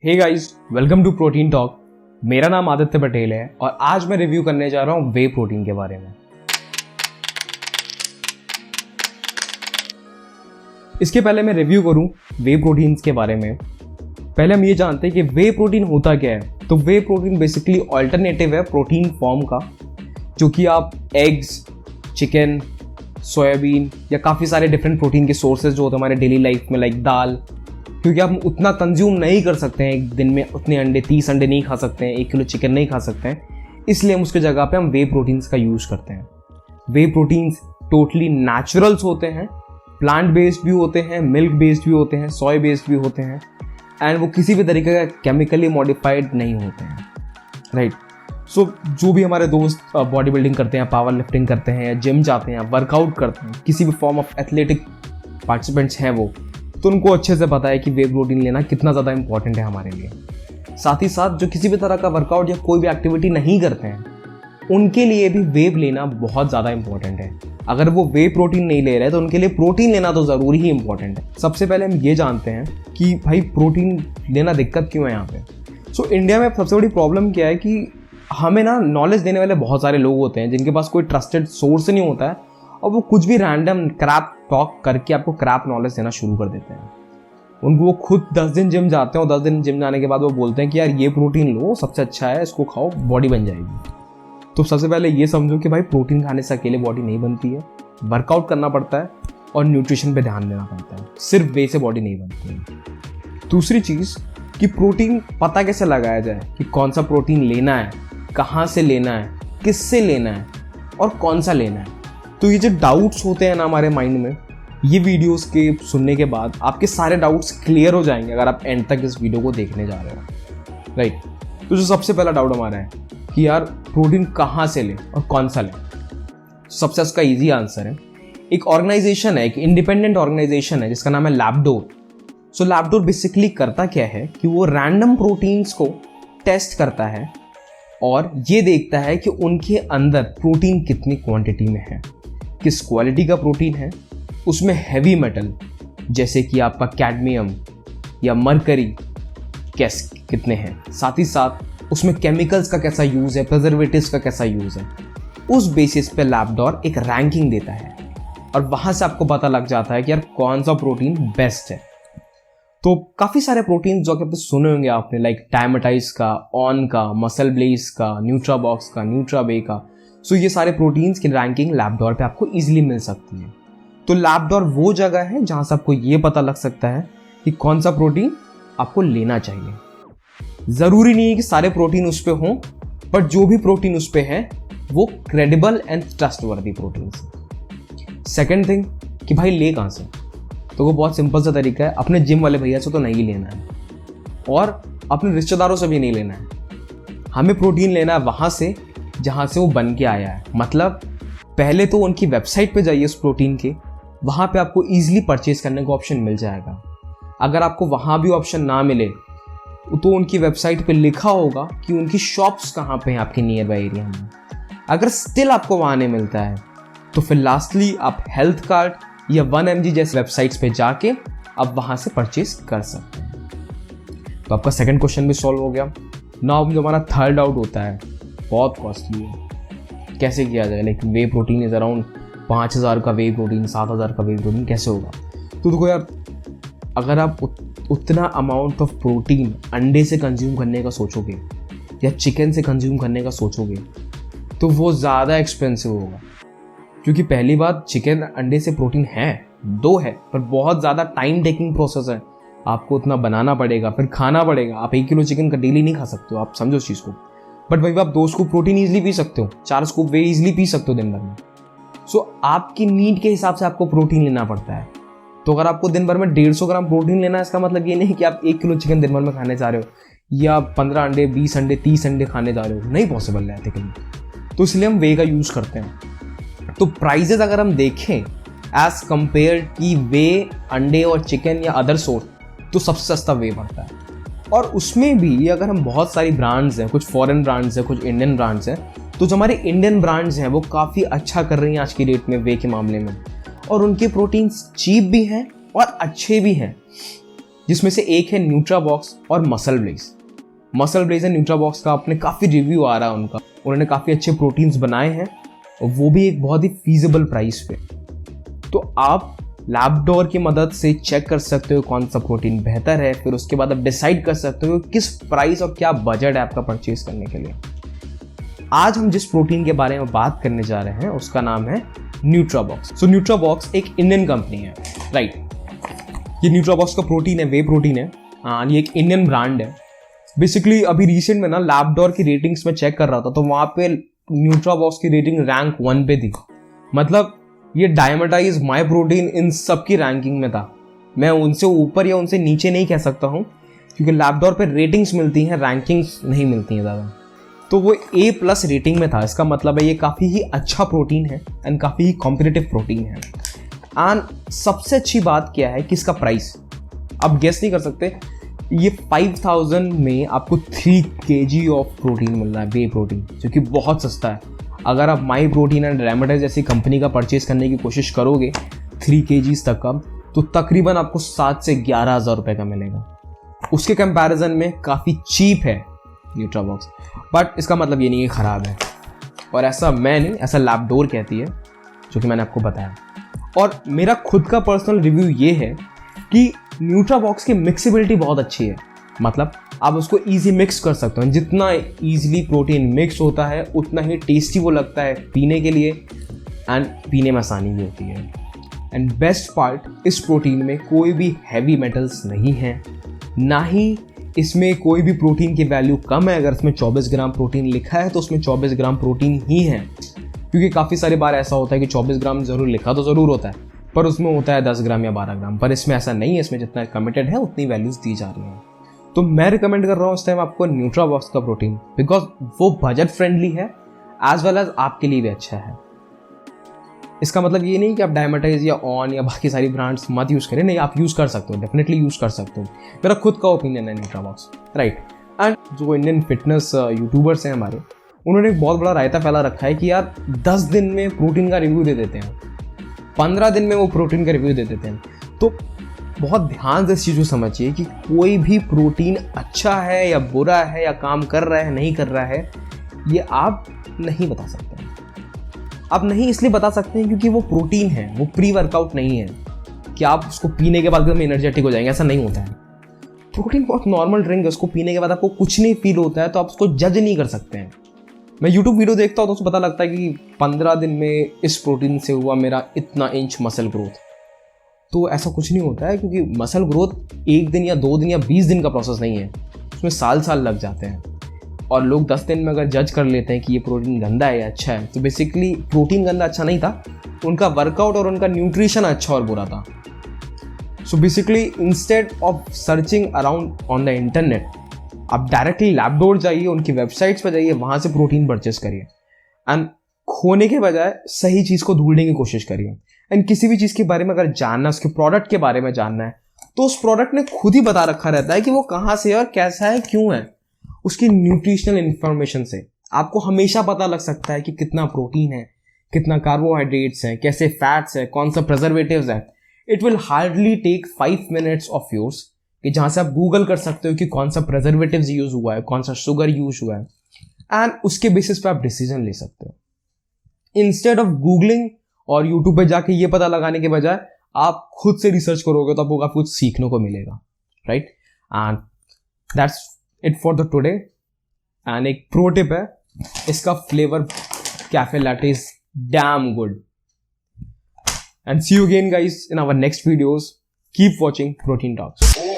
Hey guys, welcome to protein talk. मेरा नाम आदित्य पटेल है और आज मैं रिव्यू करने जा रहा हूँ वे प्रोटीन के बारे में। इसके पहले मैं रिव्यू करूँ वे प्रोटीन्स के बारे में, पहले हम ये जानते हैं कि वे प्रोटीन होता क्या है। तो वे प्रोटीन बेसिकली ऑल्टरनेटिव है प्रोटीन फॉर्म का, जो कि आप एग्स, चिकन, सोयाबीन या काफ़ी सारे डिफरेंट प्रोटीन के सोर्सेज जो होते हैं हमारे डेली लाइफ में, लाइक दाल, क्योंकि हम उतना कंज्यूम नहीं कर सकते हैं एक दिन में, उतने अंडे 30 अंडे नहीं खा सकते हैं, 1 किलो चिकन नहीं खा सकते हैं, इसलिए हम उसके जगह पे हम वे प्रोटीन्स का यूज़ करते हैं। वे प्रोटीन्स टोटली नेचुरल्स होते हैं, प्लांट बेस्ड भी होते हैं, मिल्क बेस्ड भी होते हैं, सोया बेस्ड भी होते हैं, एंड वो किसी भी तरीके का केमिकली मॉडिफाइड नहीं होते हैं, राइट। सो जो भी हमारे दोस्त बॉडी बिल्डिंग करते हैं, पावर लिफ्टिंग करते हैं, या जिम जाते हैं, वर्कआउट करते हैं, किसी भी फॉर्म ऑफ एथलेटिक पार्टिसिपेंट्स हैं वो, तो उनको अच्छे से पता है कि वे प्रोटीन लेना कितना ज़्यादा इंपॉर्टेंट है हमारे लिए। साथ ही साथ जो किसी भी तरह का वर्कआउट या कोई भी एक्टिविटी नहीं करते हैं, उनके लिए भी वेव लेना बहुत ज़्यादा इंपॉर्टेंट है। अगर वो वे प्रोटीन नहीं ले रहे तो उनके लिए प्रोटीन लेना तो ज़रूरी ही इंपॉर्टेंट है। सबसे पहले हम ये जानते हैं कि भाई प्रोटीन लेना दिक्कत क्यों है यहाँ पे। सो इंडिया में सबसे बड़ी प्रॉब्लम क्या है कि हमें ना नॉलेज देने वाले बहुत सारे लोग होते हैं जिनके पास कोई ट्रस्टेड सोर्स नहीं होता है, और वो कुछ भी रैंडम क्रैप टॉक करके आपको क्रैप नॉलेज देना शुरू कर देते हैं। उनको वो खुद 10 दिन जिम जाते हैं और 10 दिन जिम जाने के बाद वो बोलते हैं कि यार ये प्रोटीन लो, सबसे अच्छा है, इसको खाओ, बॉडी बन जाएगी। तो सबसे पहले ये समझो कि भाई प्रोटीन खाने से अकेले बॉडी नहीं बनती है, वर्कआउट करना पड़ता है और न्यूट्रिशन पे ध्यान देना पड़ता है, सिर्फ वे से बॉडी नहीं बनती है। दूसरी चीज़ कि प्रोटीन पता कैसे लगाया जाए कि कौन सा प्रोटीन लेना है, कहाँ से लेना है, किससे लेना है और कौन सा लेना है। तो ये जो डाउट्स होते हैं ना हमारे माइंड में, ये वीडियोस के सुनने के बाद आपके सारे डाउट्स क्लियर हो जाएंगे अगर आप एंड तक इस वीडियो को देखने जा रहे हो, राइट। तो जो सबसे पहला डाउट हमारा है कि यार प्रोटीन कहाँ से लें और कौन सा लें, सबसे उसका ईजी आंसर है, एक ऑर्गेनाइजेशन है, एक इंडिपेंडेंट ऑर्गेनाइजेशन है जिसका नाम है लैबडोर। सो लैबडोर बेसिकली करता क्या है कि वो रैंडम प्रोटीन्स को टेस्ट करता है और ये देखता है कि उनके अंदर प्रोटीन कितनी क्वांटिटी में है, किस क्वालिटी का प्रोटीन है, उसमें हैवी मेटल जैसे कि आपका कैडमियम या मरकरी कितने हैं, साथ ही साथ उसमें केमिकल्स का कैसा यूज़ है, प्रिजर्वेटिव्स का कैसा यूज़ है। उस बेसिस पे लैबडोर एक रैंकिंग देता है और वहाँ से आपको पता लग जाता है कि यार कौन सा प्रोटीन बेस्ट है। तो काफ़ी सारे प्रोटीन जो कि सुने होंगे आपने, लाइक डायमेटाइज का, ऑन का, मसल ब्लेस का, न्यूट्राबॉक्स का, न्यूट्राबे का। सो ये सारे प्रोटीन्स की रैंकिंग लैबडोर पे आपको इजीली मिल सकती है। तो लैबडोर वो जगह है जहाँ से आपको ये पता लग सकता है कि कौन सा प्रोटीन आपको लेना चाहिए। ज़रूरी नहीं है कि सारे प्रोटीन उस पर हों, बट जो भी प्रोटीन उस पर है वो क्रेडिबल एंड ट्रस्टवर्दी प्रोटीन है। सेकेंड थिंग कि भाई ले कहाँ से, तो वो बहुत सिंपल सा तरीका है, अपने जिम वाले भैया से तो नहीं लेना है और अपने रिश्तेदारों से भी नहीं लेना है। हमें प्रोटीन लेना है वहाँ से जहाँ से वो बन के आया है। मतलब पहले तो उनकी वेबसाइट पे जाइए उस प्रोटीन के, वहाँ पे आपको ईजिली परचेज करने का ऑप्शन मिल जाएगा। अगर आपको वहाँ भी ऑप्शन ना मिले तो उनकी वेबसाइट पे लिखा होगा कि उनकी शॉप्स कहाँ पे हैं आपके नियर बाई एरिया में। अगर स्टिल आपको वहाँ नहीं मिलता है तो फिर लास्टली आप हेल्थ कार्ड या 1mg जैसे वेबसाइट्स पे जाके आप वहाँ से परचेज कर सकते हैं। तो आपका सेकंड क्वेश्चन भी सॉल्व हो गया। नाउ जो हमारा थर्ड डाउट होता है, बहुत कॉस्टली है, कैसे किया जाए, like way protein is around 5000 का वे प्रोटीन, 7000 का वे प्रोटीन, कैसे होगा। तो देखो यार, अगर आप उतना अमाउंट ऑफ प्रोटीन अंडे से कंज्यूम करने का सोचोगे या चिकन से कंज्यूम करने का सोचोगे तो वो ज़्यादा एक्सपेंसिव होगा, क्योंकि पहली बात चिकन अंडे से प्रोटीन है, दो है, पर बहुत ज़्यादा टाइम टेकिंग प्रोसेस है। आपको उतना बनाना पड़ेगा, फिर खाना पड़ेगा। आप 1 किलो चिकन का डेली नहीं खा सकते हो, आप समझो उस चीज़ को। बट वही आप 2 स्कूप प्रोटीन ईजिली पी सकते हो, 4 स्कूप वे ईजिली पी सकते हो दिन भर में। सो आपकी नीड के हिसाब से आपको प्रोटीन लेना पड़ता है। तो अगर आपको दिन भर में 150 ग्राम प्रोटीन लेना है, इसका मतलब ये नहीं कि आप 1 किलो चिकन दिन भर में खाने जा रहे हो या 15 अंडे, 20 अंडे, 30 अंडे खाने जा रहे हो, नहीं पॉसिबल है एथिकली। तो इसलिए हम वे का यूज़ करते हैं। तो प्राइजेज अगर हम देखें एज कंपेयर की वे, अंडे और चिकन या अदर सोर्स, तो सबसे सस्ता वे पड़ता है। और उसमें भी अगर हम बहुत सारी ब्रांड्स हैं, कुछ फॉरेन ब्रांड्स हैं, कुछ इंडियन ब्रांड्स हैं, तो जो हमारे इंडियन ब्रांड्स हैं वो काफ़ी अच्छा कर रही हैं आज की डेट में वे के मामले में, और उनके प्रोटीन्स चीप भी हैं और अच्छे भी हैं। जिसमें से एक है न्यूट्राबॉक्स और MuscleBlaze. MuscleBlaze and Nutrabox का अपने काफ़ी रिव्यू आ रहा है उनका, उन्होंने काफ़ी अच्छे प्रोटीन्स बनाए हैं और वो भी एक बहुत ही फीजिबल प्राइस पे। तो आप लैबडोर की मदद से चेक कर सकते हो कौन सा प्रोटीन बेहतर है, फिर उसके बाद आप डिसाइड कर सकते हो किस प्राइस और क्या बजट है आपका परचेज करने के लिए। आज हम जिस प्रोटीन के बारे में बात करने जा रहे हैं उसका नाम है न्यूट्राबॉक्स। सो न्यूट्राबॉक्स एक इंडियन कंपनी है, राइट। ये न्यूट्राबॉक्स का प्रोटीन है, वे प्रोटीन है, ये एक इंडियन ब्रांड है। बेसिकली अभी रिसेंट में ना लैबडोर की रेटिंग्स में चेक कर रहा था तो वहाँ पे न्यूट्राबॉक्स की रेटिंग रैंक 1 पे थी। मतलब ये डायमेटाइज माई प्रोटीन इन सब की रैंकिंग में था। मैं उनसे ऊपर या उनसे नीचे नहीं कह सकता हूँ क्योंकि लैबडोर पे रेटिंग्स मिलती हैं, रैंकिंग्स नहीं मिलती हैं ज़्यादा। तो वो A+ रेटिंग में था। इसका मतलब है ये काफ़ी ही अच्छा प्रोटीन है एंड काफ़ी ही कॉम्पिटिटिव प्रोटीन है। एंड सबसे अच्छी बात क्या है कि इसका प्राइस आप गेस नहीं कर सकते। ये 5000 में आपको 3 kg ऑफ प्रोटीन मिल रहा है, वे प्रोटीन, जो कि बहुत सस्ता है। अगर आप माई प्रोटीन एंड डायमेटाइज जैसी कंपनी का परचेज करने की कोशिश करोगे 3 kg तक का, तो तकरीबन आपको 7 से 11 हज़ार रुपये का मिलेगा। उसके कंपैरिजन में काफ़ी चीप है न्यूट्राबॉक्स, बट इसका मतलब ये नहीं है ख़राब है। और ऐसा मैं नहीं, ऐसा लैबडोर कहती है, जो कि मैंने आपको बताया। और मेरा खुद का पर्सनल रिव्यू ये है कि न्यूट्राबॉक्स की मिक्सिबिलिटी बहुत अच्छी है। मतलब आप उसको ईजी मिक्स कर सकते हो। जितना ईजिली प्रोटीन मिक्स होता है उतना ही टेस्टी वो लगता है पीने के लिए, एंड पीने में आसानी भी होती है। एंड बेस्ट पार्ट, इस प्रोटीन में कोई भी हैवी मेटल्स नहीं है, ना ही इसमें कोई भी प्रोटीन की वैल्यू कम है। अगर इसमें 24 ग्राम प्रोटीन लिखा है तो उसमें 24 ग्राम प्रोटीन ही है, क्योंकि काफ़ी सारी बार ऐसा होता है कि 24 ग्राम ज़रूर लिखा तो ज़रूर होता है पर उसमें होता है 10 ग्राम या 12 ग्राम। पर इसमें ऐसा नहीं है, इसमें जितना कमिटेड है उतनी वैल्यूज़ दी जा रही हैं। तो मैं रिकमेंड कर रहा हूँ इस टाइम आपको न्यूट्राबॉक्स का प्रोटीन, बिकॉज वो बजट फ्रेंडली है एज वेल एज आपके लिए भी अच्छा है। इसका मतलब ये नहीं कि आप डायमेटाइज या ऑन या बाकी सारी ब्रांड्स मत यूज़ करें, नहीं, आप यूज़ कर सकते हो, डेफिनेटली यूज़ कर सकते हो। मेरा खुद का ओपिनियन है न्यूट्राबॉक्स, राइट। एंड जो इंडियन फिटनेस यूट्यूबर्स हैं हमारे, उन्होंने एक बहुत बड़ा रायता फैला रखा है कि यार 10 दिन में प्रोटीन का रिव्यू दे देते हैं, 15 दिन में वो प्रोटीन का रिव्यू दे देते हैं। तो बहुत ध्यान से इस चीज़ को समझिए कि कोई भी प्रोटीन अच्छा है या बुरा है या काम कर रहा है नहीं कर रहा है, ये आप नहीं बता सकते। आप नहीं इसलिए बता सकते हैं क्योंकि वो प्रोटीन है, वो प्री वर्कआउट नहीं है कि आप उसको पीने के बाद एकदम एनर्जेटिक हो जाएंगे, ऐसा नहीं होता है। प्रोटीन बहुत नॉर्मल ड्रिंक है, उसको पीने के बाद आपको कुछ नहीं फील होता है, तो आप उसको जज नहीं कर सकते हैं। मैं यूट्यूब वीडियो देखता हूँ तो उसको पता लगता है कि 15 दिन में इस प्रोटीन से हुआ मेरा इतना इंच मसल ग्रोथ। तो ऐसा कुछ नहीं होता है, क्योंकि मसल ग्रोथ 1 दिन या 2 दिन या 20 दिन का प्रोसेस नहीं है, उसमें साल लग जाते हैं। और लोग 10 दिन में अगर जज कर लेते हैं कि ये प्रोटीन गंदा है या अच्छा है, तो बेसिकली प्रोटीन गंदा अच्छा नहीं था, उनका वर्कआउट और उनका न्यूट्रिशन अच्छा और बुरा था। So basically instead of searching around on the internet, आप डायरेक्टली लैबडोर जाइए, उनकी वेबसाइट्स पर जाइए, वहाँ से प्रोटीन परचेस करिए एंड खोने के बजाय सही चीज़ को ढूंढने की कोशिश करिए। एंड किसी भी चीज़ के बारे में अगर जानना है, उसके प्रोडक्ट के बारे में जानना है, तो उस प्रोडक्ट ने खुद ही बता रखा रहता है कि वो कहाँ से है और कैसा है, क्यों है। उसकी न्यूट्रिशनल इन्फॉर्मेशन से आपको हमेशा पता लग सकता है कि कितना प्रोटीन है, कितना कार्बोहाइड्रेट्स हैं, कैसे फैट्स है, कौन सा प्रिजर्वेटिव्स है। It will hardly take 5 minutes of yours, कि जहाँ से आप गूगल कर सकते हो कि कौन सा प्रिजर्वेटिव्स यूज हुआ है, कौन सा शुगर यूज हुआ है, एंड उसके बेसिस पे आप डिसीजन ले सकते हो। इंस्टेड ऑफ गूगलिंग और यूट्यूब पे जाके ये पता लगाने के बजाय आप खुद से रिसर्च करोगे तो आपको काफी कुछ सीखने को मिलेगा, right. And that's it for the today. And एक प्रो टिप है, इसका flavour cafe latte is damn good. And see you again guys in our next videos. Keep watching protein talks.